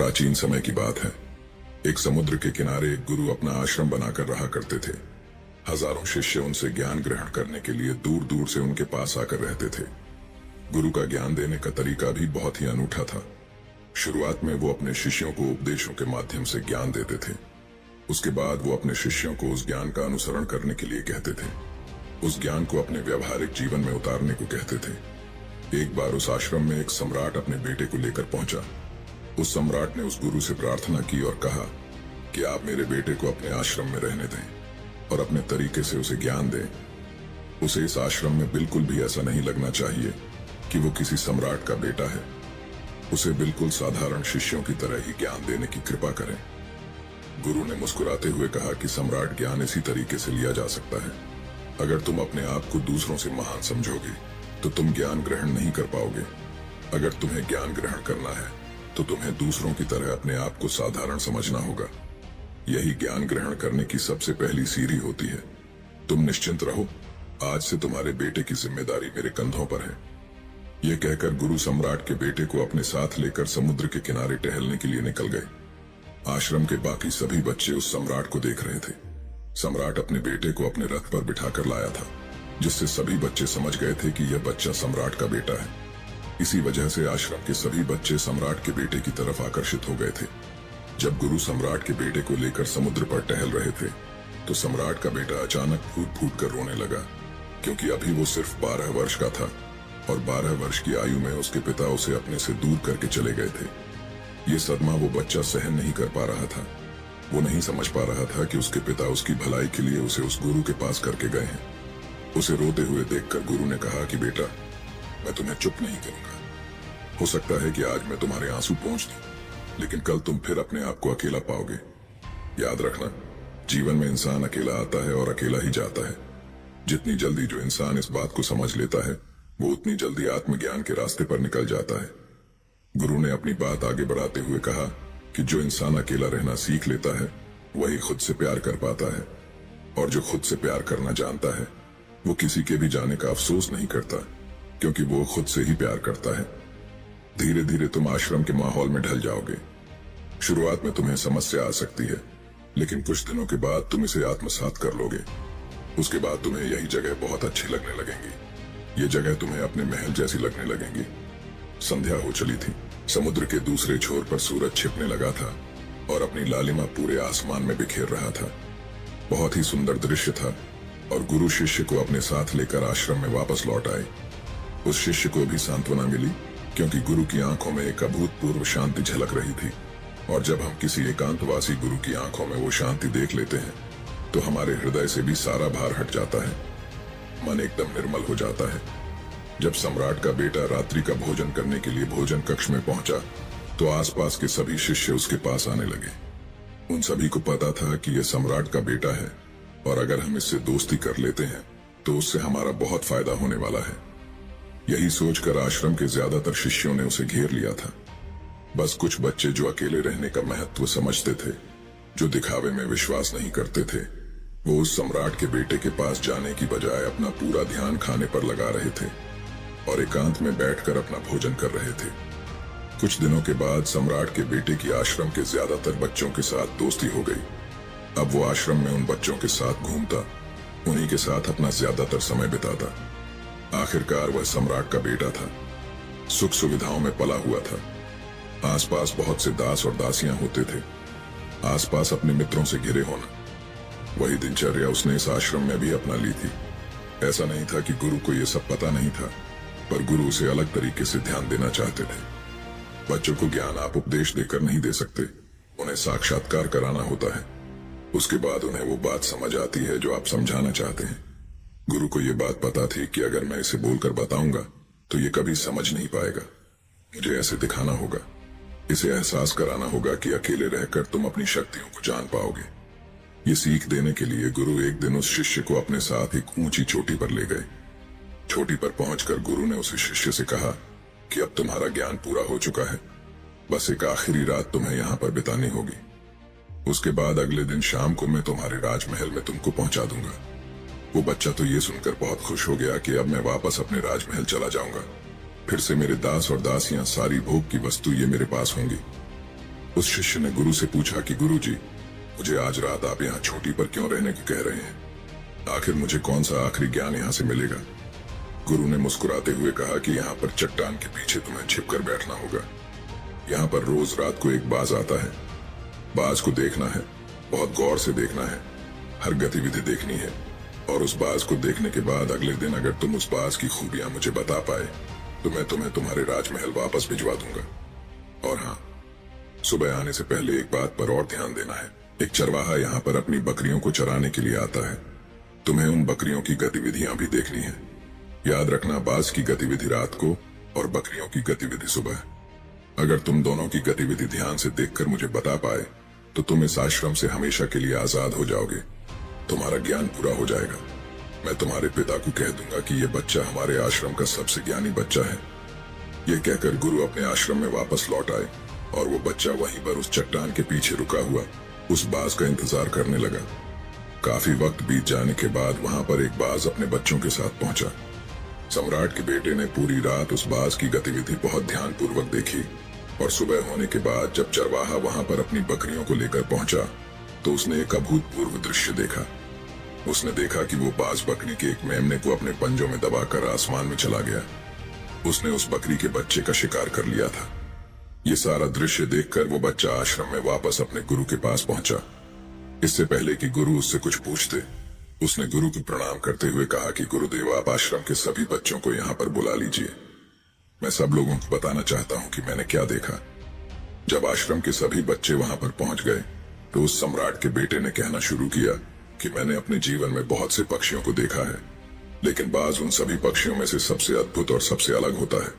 प्राचीन समय की बात है। एक समुद्र के किनारे एक गुरु अपना आश्रम बनाकर रहा करते थे। हजारों शिष्य उनसे ज्ञान ग्रहण करने के लिए दूर दूर से उनके पास आकर रहते थे। गुरु का ज्ञान देने का तरीका भी बहुत ही अनूठा था। शुरुआत में वो अपने शिष्यों को उपदेशों के माध्यम से ज्ञान देते थे। उसके बाद वो अपने शिष्यों को उस ज्ञान का अनुसरण करने के लिए कहते थे। उस ज्ञान को अपने व्यावहारिक जीवन में उतारने को कहते थे। एक बार उस आश्रम में एक सम्राट अपने बेटे को लेकर पहुंचा। उस सम्राट ने उस गुरु से प्रार्थना की और कहा कि आप मेरे बेटे को अपने आश्रम में रहने दें और अपने तरीके से उसे ज्ञान दें। उसे इस आश्रम में बिल्कुल भी ऐसा नहीं लगना चाहिए कि वो किसी सम्राट का बेटा है। उसे बिल्कुल साधारण शिष्यों की तरह ही ज्ञान देने की कृपा करें। गुरु ने मुस्कुराते हुए कहा कि सम्राट ज्ञान इसी तरीके से लिया जा सकता है। अगर तुम अपने आप को दूसरों से महान समझोगे तो तुम ज्ञान ग्रहण नहीं कर पाओगे। अगर तुम्हें ज्ञान ग्रहण करना है तो तुम्हें दूसरों की तरह अपने आप को साधारण समझना होगा। यही ज्ञान ग्रहण करने की सबसे पहली सीढ़ी होती है। तुम निश्चिंत रहो, आज से तुम्हारे बेटे की जिम्मेदारी मेरे कंधों पर है। यह कहकर गुरु सम्राट के बेटे को अपने साथ लेकर समुद्र के किनारे टहलने के लिए निकल गए। आश्रम के बाकी सभी बच्चे उस सम्राट को देख रहे थे। सम्राट अपने बेटे को अपने रथ पर बिठाकर लाया था, जिससे सभी बच्चे समझ गए थे कि यह बच्चा सम्राट का बेटा है। इसी वजह से आश्रम के सभी बच्चे सम्राट के बेटे की तरफ आकर्षित हो गए थे। जब गुरु सम्राट के बेटे को लेकर समुद्र पर टहल रहे थे तो सम्राट का बेटा अचानक फूट फूट कर रोने लगा, क्योंकि अभी वो सिर्फ 12 वर्ष का था और 12 वर्ष की आयु में उसके पिता उसे अपने से दूर करके चले गए थे। ये सदमा वो बच्चा सहन नहीं कर पा रहा था। वो नहीं समझ पा रहा था कि उसके पिता उसकी भलाई के लिए उसे उस गुरु के पास करके गए हैं। उसे रोते हुए देखकर गुरु ने कहा कि बेटा, मैं तुम्हें चुप नहीं करूंगा। हो सकता है कि आज मैं तुम्हारे आंसू पोंछ दूं, लेकिन कल तुम फिर अपने आप को अकेला पाओगे। याद रखना, जीवन में इंसान अकेला आता है और अकेला ही जाता है। जितनी जल्दी जो इंसान इस बात को समझ लेता है, वो उतनी जल्दी आत्मज्ञान के रास्ते पर निकल जाता है। गुरु ने अपनी बात आगे बढ़ाते हुए कहा कि जो इंसान अकेला रहना सीख लेता है वही खुद से प्यार कर पाता है, और जो खुद से प्यार करना जानता है वो किसी के भी जाने का अफसोस नहीं करता, क्योंकि वो खुद से ही प्यार करता है। धीरे धीरे तुम आश्रम के माहौल में ढल जाओगे। शुरुआत में तुम्हें समस्या आ सकती है, लेकिन कुछ दिनों के बाद तुम इसे आत्मसात कर लोगे। उसके बाद तुम्हें यही जगह बहुत अच्छी लगने लगेंगी। ये जगह तुम्हें अपने महल जैसी लगने लगेंगी। संध्या हो चली थी। समुद्र के दूसरे छोर पर सूरज छिपने लगा था और अपनी लालिमा पूरे आसमान में बिखेर रहा था। बहुत ही सुंदर दृश्य था और गुरु शिष्य को अपने साथ लेकर आश्रम में वापस लौट आए। उस शिष्य को भी सांत्वना मिली, क्योंकि गुरु की आंखों में एक अभूतपूर्व शांति झलक रही थी। और जब हम किसी एकांतवासी गुरु की आंखों में वो शांति देख लेते हैं तो हमारे हृदय से भी सारा भार हट जाता है। मन एकदम निर्मल हो जाता है। जब सम्राट का बेटा रात्रि का भोजन करने के लिए भोजन कक्ष में पहुंचा तो आसपास के सभी शिष्य उसके पास आने लगे। उन सभी को पता था कि यह सम्राट का बेटा है और अगर हम इससे दोस्ती कर लेते हैं तो उससे हमारा बहुत फायदा होने वाला है। यही सोचकर आश्रम के ज्यादातर शिष्यों ने उसे घेर लिया था। बस कुछ बच्चे जो अकेले रहने का महत्व समझते थे, जो दिखावे में विश्वास नहीं करते थे, वो उस सम्राट के बेटे के पास जाने की बजाय अपना पूरा ध्यान खाने पर लगा रहे थे और एकांत में बैठकर अपना भोजन कर रहे थे। कुछ दिनों के बाद सम्राट के बेटे की आश्रम के ज्यादातर बच्चों के साथ दोस्ती हो गई। अब वो आश्रम में उन बच्चों के साथ घूमता, उन्हीं के साथ अपना ज्यादातर समय बिताता। आखिरकार वह सम्राट का बेटा था, सुख सुविधाओं में पला हुआ था। आसपास बहुत से दास और दासियां होते थे। आसपास अपने मित्रों से घिरे होना, वही दिनचर्या उसने इस आश्रम में भी अपना ली थी। ऐसा नहीं था कि गुरु को यह सब पता नहीं था, पर गुरु उसे अलग तरीके से ध्यान देना चाहते थे। बच्चों को ज्ञान आप उपदेश देकर नहीं दे सकते, उन्हें साक्षात्कार कराना होता है। उसके बाद उन्हें वो बात समझ आती है जो आप समझाना चाहते हैं। गुरु को यह बात पता थी कि अगर मैं इसे बोलकर बताऊंगा तो ये कभी समझ नहीं पाएगा। मुझे ऐसे दिखाना होगा, इसे एहसास कराना होगा कि अकेले रहकर तुम अपनी शक्तियों को जान पाओगे। ये सीख देने के लिए गुरु एक दिन उस शिष्य को अपने साथ एक ऊंची चोटी पर ले गए। चोटी पर पहुंचकर गुरु ने उस शिष्य से कहा कि अब तुम्हारा ज्ञान पूरा हो चुका है, बस एक आखिरी रात तुम्हें यहाँ पर बितानी होगी। उसके बाद अगले दिन शाम को मैं तुम्हारे राजमहल में तुमको पहुंचा दूंगा। वो बच्चा तो ये सुनकर बहुत खुश हो गया कि अब मैं वापस अपने राजमहल चला जाऊंगा। फिर से मेरे दास और दासियां, सारी भोग की वस्तु ये मेरे पास होंगी। उस शिष्य ने गुरु से पूछा कि गुरुजी, मुझे आज रात आप यहाँ छोटी पर क्यों रहने को कह रहे हैं? आखिर मुझे कौन सा आखिरी ज्ञान यहाँ से मिलेगा? गुरु ने मुस्कुराते हुए कहा कि यहाँ पर चट्टान के पीछे तुम्हें छिपकर बैठना होगा। यहाँ पर रोज रात को एक बाज आता है। बाज को देखना है, बहुत गौर से देखना है, हर गतिविधि देखनी है, और उस बाज को देखने के बाद अगले दिन अगर तुम उस बाज की खूबियां मुझे बता पाए तो मैं तुम्हें तुम्हारे राजमहल वापस भिजवा दूंगा। और हाँ, सुबह आने से पहले एक बात पर और ध्यान देना है। एक चरवाहा यहाँ पर अपनी बकरियों को चराने के लिए आता है। तुम्हें उन बकरियों की गतिविधियां भी देखनी है। याद रखना, बाज की गतिविधि रात को और बकरियों की गतिविधि सुबह। अगर तुम दोनों की गतिविधि ध्यान से देखकर मुझे बता पाए तो तुम इस आश्रम से हमेशा के लिए आजाद हो जाओगे। तुम्हारा ज्ञान पूरा हो जाएगा। मैं तुम्हारे पिता को कह दूंगा कि ये बच्चा हमारे आश्रम का सबसे ज्ञानी बच्चा है। ये कहकर गुरु अपने आश्रम में वापस लौट आए और वो बच्चा वहीं पर उस चट्टान के पीछे रुका हुआ उस बाज का इंतजार करने लगा। काफी वक्त बीत जाने के बाद वहां पर एक बाज अपने बच्चों के साथ पहुंचा। सम्राट के बेटे ने पूरी रात उस बाज की गतिविधि बहुत ध्यानपूर्वक देखी और सुबह होने के बाद जब चरवाहा वहां पर अपनी बकरियों को लेकर पहुंचा तो उसने एक अभूतपूर्व दृश्य देखा। उसने देखा कि वो बाज बकरी के एक मेमने को अपने पंजों में दबाकर आसमान में चला गया। उसने उस बकरी के बच्चे का शिकार कर लिया था। ये सारा दृश्य देखकर वो बच्चा आश्रम में वापस अपने गुरु के पास पहुंचा। इससे पहले कि गुरु उससे कुछ पूछते, उसने गुरु को प्रणाम करते हुए कहा कि गुरुदेव, आप आश्रम के सभी बच्चों को यहाँ पर बुला लीजिए। मैं सब लोगों को बताना चाहता हूँ कि मैंने क्या देखा। जब आश्रम के सभी बच्चे वहां पर पहुंच गए तो उस सम्राट के बेटे ने कहना शुरू किया कि मैंने अपने जीवन में बहुत से पक्षियों को देखा है, लेकिन बाज उन सभी पक्षियों में से सबसे अद्भुत और सबसे अलग होता है।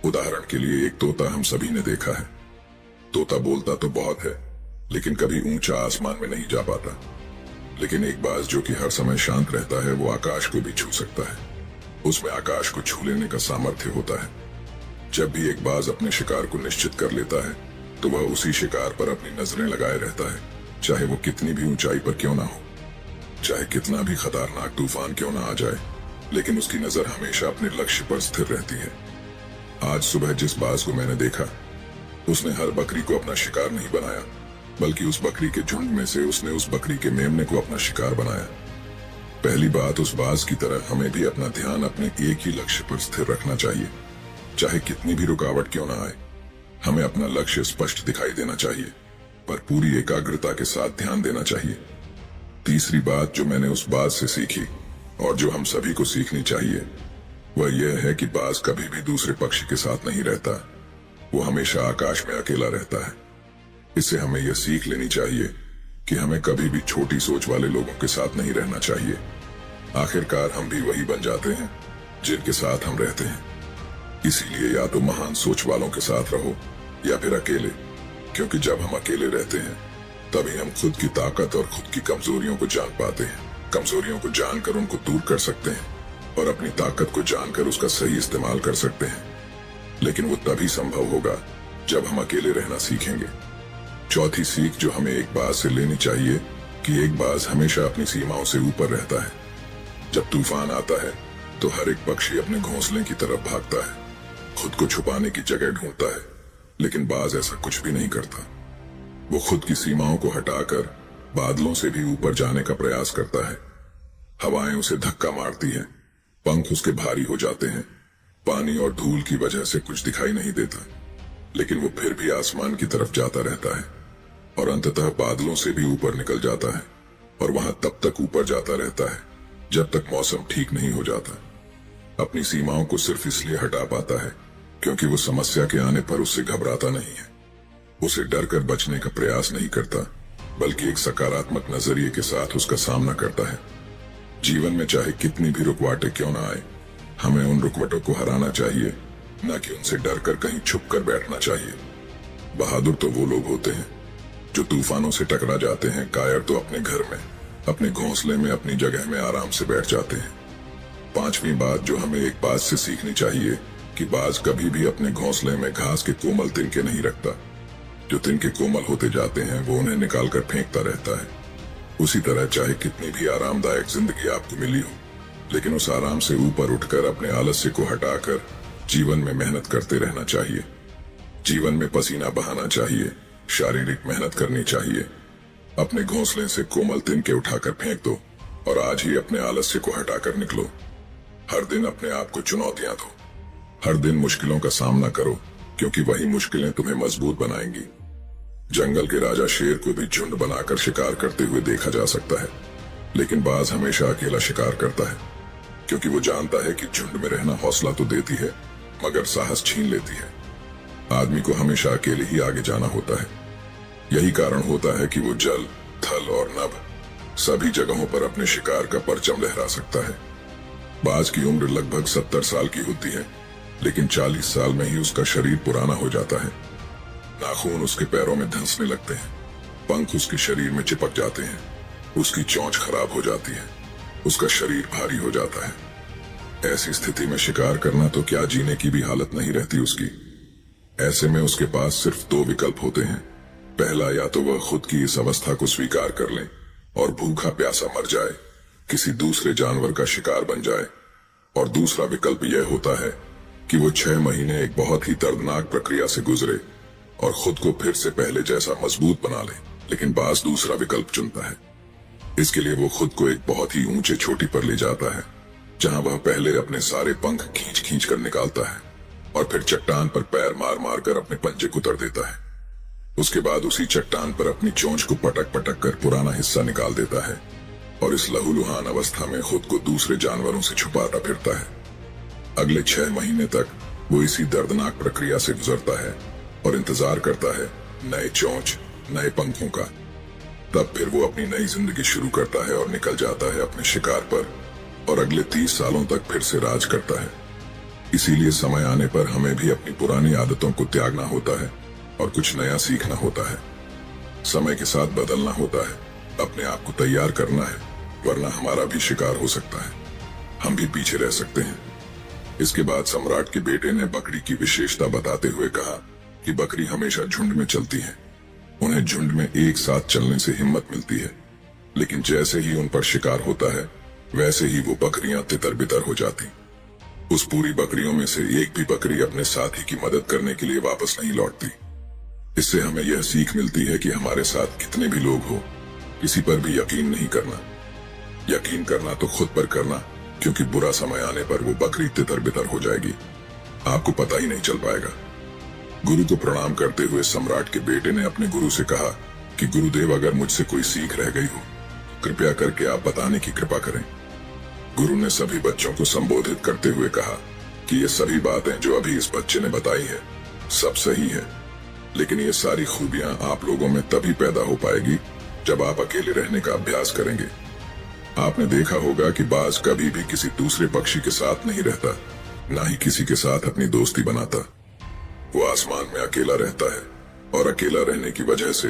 उदाहरण के लिए एक तोता हम सभी ने देखा है। तोता बोलता तो बहुत है, लेकिन कभी ऊंचा आसमान में नहीं जा पाता। लेकिन एक बाज जो कि हर समय शांत रहता है, वो आकाश को भी छू सकता है। उसमें आकाश को छू लेने का सामर्थ्य होता है। जब भी एक बाज अपने शिकार को निश्चित कर लेता है तो वह उसी शिकार पर अपनी नजरें लगाए रहता है, चाहे वो कितनी भी ऊंचाई पर क्यों ना हो, चाहे कितना भी खतरनाक तूफान क्यों ना आ जाए, लेकिन उसकी नजर हमेशा अपने लक्ष्य पर स्थिर रहती है। आज सुबह जिस बाज को मैंने देखा, उसने हर बकरी को अपना शिकार नहीं बनाया, बल्कि उस बकरी के झुंड में से उसने उस बकरी के मेमने को अपना शिकार बनाया। पहली बात, उस बाज की तरह हमें भी अपना ध्यान अपने एक ही लक्ष्य पर स्थिर रखना चाहिए, चाहे कितनी भी रुकावट क्यों ना आए। हमें अपना लक्ष्य स्पष्ट दिखाई देना चाहिए, पर पूरी एकाग्रता के साथ ध्यान देना चाहिए। तीसरी बात जो मैंने उस बाज से सीखी और जो हम सभी को सीखनी चाहिए, वह यह है कि बाज कभी भी दूसरे पक्षी के साथ नहीं रहता। वो हमेशा आकाश में अकेला रहता है। इससे हमें यह सीख लेनी चाहिए कि हमें कभी भी छोटी सोच वाले लोगों के साथ नहीं रहना चाहिए। आखिरकार हम भी वही बन जाते हैं जिनके साथ हम रहते हैं। इसीलिए या तो महान सोच वालों के साथ रहो या फिर अकेले, क्योंकि जब हम अकेले रहते हैं तभी हम खुद की ताकत और खुद की कमजोरियों को जान पाते हैं। कमजोरियों को जानकर उनको दूर कर सकते हैं और अपनी ताकत को जानकर उसका सही इस्तेमाल कर सकते हैं। लेकिन वो तभी संभव होगा जब हम अकेले रहना सीखेंगे। चौथी सीख जो हमें एक बाज से लेनी चाहिए कि एक बाज हमेशा अपनी सीमाओं से ऊपर रहता है। जब तूफान आता है तो हर एक पक्षी अपने घोंसले की तरफ भागता है, खुद को छुपाने की जगह ढूंढता है, लेकिन बाज ऐसा कुछ भी नहीं करता। वो खुद की सीमाओं को हटाकर बादलों से भी ऊपर जाने का प्रयास करता है। हवाएं उसे धक्का मारती हैं, पंख उसके भारी हो जाते हैं, पानी और धूल की वजह से कुछ दिखाई नहीं देता, लेकिन वो फिर भी आसमान की तरफ जाता रहता है और अंततः बादलों से भी ऊपर निकल जाता है और वहां तब तक ऊपर जाता रहता है जब तक मौसम ठीक नहीं हो जाता। अपनी सीमाओं को सिर्फ इसलिए हटा पाता है क्योंकि वो समस्या के आने पर उससे घबराता नहीं है। उसे डर कर बचने का प्रयास नहीं करता, बल्कि एक सकारात्मक नजरिए के साथ उसका सामना करता है। जीवन में चाहे कितनी भी रुकावटें क्यों ना आए, हमें उन रुकावटों को हराना चाहिए, न कि उनसे डर कर कहीं छुप कर बैठना चाहिए। बहादुर तो वो लोग होते हैं जो तूफानों से टकरा जाते हैं, कायर तो अपने घर में, अपने घोंसले में, अपनी जगह में आराम से बैठ जाते हैं। पांचवी बात जो हमें एक बाज से सीखनी चाहिए कि बाज कभी भी अपने घोंसले में घास के कोमल तिनके नहीं रखता। जो तिनके कोमल होते जाते हैं वो उन्हें निकालकर फेंकता रहता है। उसी तरह चाहे कितनी भी आरामदायक जिंदगी आपको मिली हो, लेकिन उस आराम से ऊपर उठकर अपने आलस्य को हटाकर जीवन में मेहनत करते रहना चाहिए। जीवन में पसीना बहाना चाहिए, शारीरिक मेहनत करनी चाहिए। अपने घोंसले से कोमल तिनके उठाकर फेंक दो और आज ही अपने आलस्य को हटाकर निकलो। हर दिन अपने आप को चुनौतियां दो। हर दिन मुश्किलों का सामना करो, क्योंकि वही मुश्किलें तुम्हें मजबूत बनाएंगी। जंगल के राजा शेर को भी झुंड बनाकर शिकार करते हुए देखा जा सकता है, लेकिन बाज हमेशा अकेला शिकार करता है, क्योंकि वो जानता है कि झुंड में रहना हौसला तो देती है, मगर साहस छीन लेती है। आदमी को हमेशा अकेले ही आगे जाना होता है। यही कारण होता है कि वो जल, थल और नभ सभी जगहों पर अपने शिकार का परचम लहरा सकता है। बाज की उम्र लगभग 70 साल की होती है, लेकिन 40 साल में ही उसका शरीर पुराना हो जाता है। नाखून उसके पैरों में धंसने लगते हैं, पंख उसके शरीर में चिपक जाते हैं, उसकी चोंच खराब हो जाती है, उसका शरीर भारी हो जाता है। ऐसी स्थिति में शिकार करना तो क्या, जीने की भी हालत नहीं रहती उसकी। ऐसे में उसके पास सिर्फ 2 विकल्प होते हैं। पहला, या तो वह खुद की इस अवस्था को स्वीकार कर ले और भूखा प्यासा मर जाए, किसी दूसरे जानवर का शिकार बन जाए, और दूसरा विकल्प यह होता है कि वो 6 महीने एक बहुत ही दर्दनाक प्रक्रिया से गुजरे और खुद को फिर से पहले जैसा मजबूत बना ले। लेकिन बाज दूसरा विकल्प चुनता है। इसके लिए वो खुद को एक बहुत ही ऊंचे चोटी पर ले जाता है, जहां वह पहले अपने सारे पंख खींच खींच कर निकालता है और फिर चट्टान पर पैर मार मार कर अपने पंजे कुतर देता है। उसके बाद उसी चट्टान पर अपनी चोंच को पटक पटक कर पुराना हिस्सा निकाल देता है और इस लहूलुहान अवस्था में खुद को दूसरे जानवरों से छुपाता फिरता है। अगले 6 महीने तक वो इसी दर्दनाक प्रक्रिया से गुजरता है और इंतजार करता है नए चोंच, नए पंखों का। तब फिर वो अपनी नई जिंदगी शुरू करता है और निकल जाता है अपने शिकार पर और अगले 30 सालों तक फिर से राज करता है। इसीलिए समय आने पर हमें भी अपनी पुरानी आदतों को त्यागना होता है और कुछ नया सीखना होता है। समय के साथ बदलना होता है, अपने आप को तैयार करना है, वरना हमारा भी शिकार हो सकता है, हम भी पीछे रह सकते हैं। इसके बाद सम्राट के बेटे ने बकरी की विशेषता बताते हुए कहा कि बकरी हमेशा झुंड में चलती है। उन्हें झुंड में एक साथ चलने से हिम्मत मिलती है, लेकिन जैसे ही उन पर शिकार होता है, वैसे ही वो बकरियां तितर बितर हो जाती। उस पूरी बकरियों में से एक भी बकरी अपने साथी की मदद करने के लिए वापस नहीं लौटती। इससे हमें यह सीख मिलती है कि हमारे साथ कितने भी लोग हो, किसी पर भी यकीन नहीं करना। यकीन करना तो खुद पर करना, क्योंकि बुरा समय आने पर वो बकरी तितर बितर हो जाएगी, आपको पता ही नहीं चल पाएगा। गुरु को प्रणाम करते हुए सम्राट के बेटे ने अपने गुरु से कहा कि गुरुदेव, अगर मुझसे कोई सीख रह गई हो, कृपया करके आप बताने की कृपा करें। गुरु ने सभी बच्चों को संबोधित करते हुए कहा कि ये सभी बातें जो अभी इस बच्चे ने बताई है, सब सही है, लेकिन ये सारी खूबियां आप लोगों में तभी पैदा हो पाएगी जब आप अकेले रहने का अभ्यास करेंगे। आपने देखा होगा कि बाज कभी भी किसी दूसरे पक्षी के साथ नहीं रहता, ना ही किसी के साथ अपनी दोस्ती बनाता। वो आसमान में अकेला रहता है और अकेला रहने की वजह से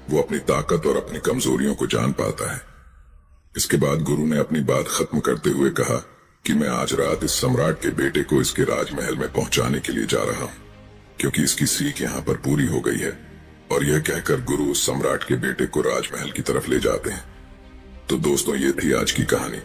वो अपनी ताकत और अपनी कमजोरियों को जान पाता है। इसके बाद गुरु ने अपनी बात खत्म करते हुए कहा कि मैं आज रात इस सम्राट के बेटे को इसके राजमहल में पहुंचाने के लिए जा रहा हूं, क्योंकि इसकी सीख यहाँ पर पूरी हो गई है। और यह कहकर गुरु उस सम्राट के बेटे को राजमहल की तरफ ले जाते हैं। तो दोस्तों, ये थी आज की कहानी।